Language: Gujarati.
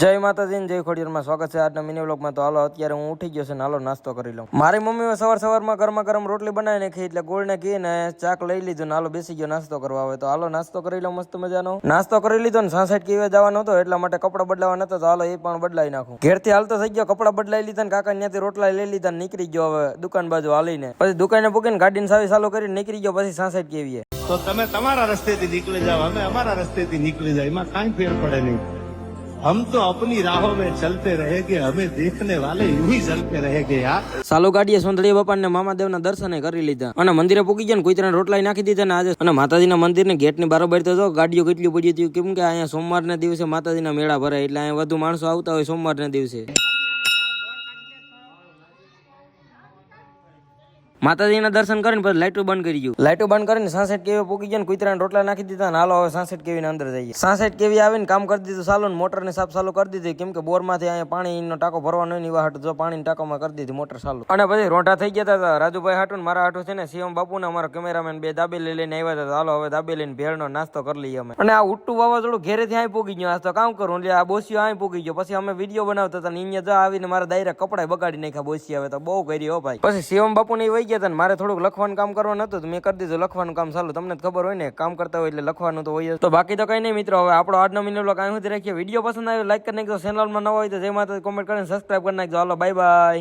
જય માતાજી ને જય ખોડિયારમાં સ્વાગત છે આજના મિની વ્લોગમાં। તો હાલો અત્યારે હું ઉઠી ગયો છે ને હાલો નાસ્તો કરી લઉં। મારી મમ્મીએ સવારમાં ગરમા ગરમ રોટલી બનાવી નાખી એટલે ગોળને ઘી ને ચાક લઈ લીધું ને હાલો બેસી ગયો નાસ્તો કરવા। આવે તો હાલો નાસ્તો કરી લઉં મસ્ત મજાનો। નાસ્તો કરી લીધો ને 66 કેવે જવાનો હતો એટલા માટે કપડા બદલાવા નતો તો હાલો એ પણ બદલાઈ નાખું। ઘેરથી હાલતો થઈ ગયો, કપડા બદલાઈ લીધા ને કાકા ત્યાંથી રોટલા લઈ લીધા નીકળી ગયો હવે દુકાન બાજુ હાલીને। પછી દુકાને પૂકીને ગાડીને સાવી ચાલુ કરીને નીકળી ગયો પછી 66 કેવીએ। તો તમે તમારા રસ્તેથી નીકળી જાઓ, અમે અમારા રસ્તેથી નીકળી જાય, એમાં કાંઈ ફેર પડે નહીં। हम तो अपनी राहों में चलते रहेंगे, हमें देखने वाले यूं ही चलते रहेंगे यार। સાલો ગાડીએ સોંદડીયા બાપા ને મામાદેવના દર્શન કરી લીધા અને મંદિરે પૂકી ગયા ને કોઈ તરફ રોટલા નાખી દીધા ને આજે અને માતાજીના મંદિરની ગેટની બારોબાર તો જો ગાડીઓ કેટલી પડી હતી કેમ કે અહીંયા સોમવારના દિવસે માતાજીના મેળા ભરાય એટલે અહીંયા વધુ માણસો આવતા હોય સોમવારના દિવસે। માતાજીના દર્શન કરીને પછી લાઈટો બંધ કરી ગયું। લાઈટો બંધ કરીને 66 કેવી પૂકી ગયા ને કુતરાને રોટલા નાખી દીધા ને હાલો હવે 66 કેવી અંદર જઈએ। 66 કેવી આવીને કામ કરી દીધું ચાલુ ને મોટર ને સાફ ચાલુ કરી દીધી કેમ કે બોર માંથી અહીંયા પાણીનો ટાંકો ભરવાનો નહીં વાહટ જો પાણીના ટાંકામાં કરી દીધી મોટર ચાલુ। અને પછી રોંઢા થઈ ગયા હતા રાજુભાઈ હાટુ ને મારા હાટુ છે ને શિવમ બાપુ ને અમારો કેમેરામેન બે દાબેલી લઈને આવ્યા હતા। હાલો હવે દાબેલીને ભેળનો નાસ્તો કરી લઈએ અમે। અને આ ઉટ્ટું વાવાઝોડું ઘેરેથી અહીં પૂકી ગયો આજ તો કામ કરું એટલે આ બોસીઓ અહીં પૂકી ગયો। પછી અમે વિડીયો બનાવતા હતા ને અહીંયા જો આવીને મારા દાયરા કપડા બગાડી નાખ્યા બોસી આવે તો બહુ કરી હો ભાઈ। પછી શિવમ બાપુ ને વહી ગયા હતા ને મારે થોડુંક લખવાનું કામ કરવાનું હતું મેં કરી દીધું લખવાનું કામ ચાલુ। તમને ખબર હોય ને કામ કરતા હોય એટલે લખવાનું તો હોય। તો બાકી તો કઈ નહીં મિત્રો, હવે આપણો આજનો મિની વ્લોગ અહીં સુધી રાખીએ। વિડીયો પસંદ આવ્યો લાઈક કરી નાખજો, ચેનલમાં નવા હોય તો જય માતાજી કોમેન્ટ કરીને સબસ્ક્રાઇબ કરી નાખજો। હાલો બાય બાય।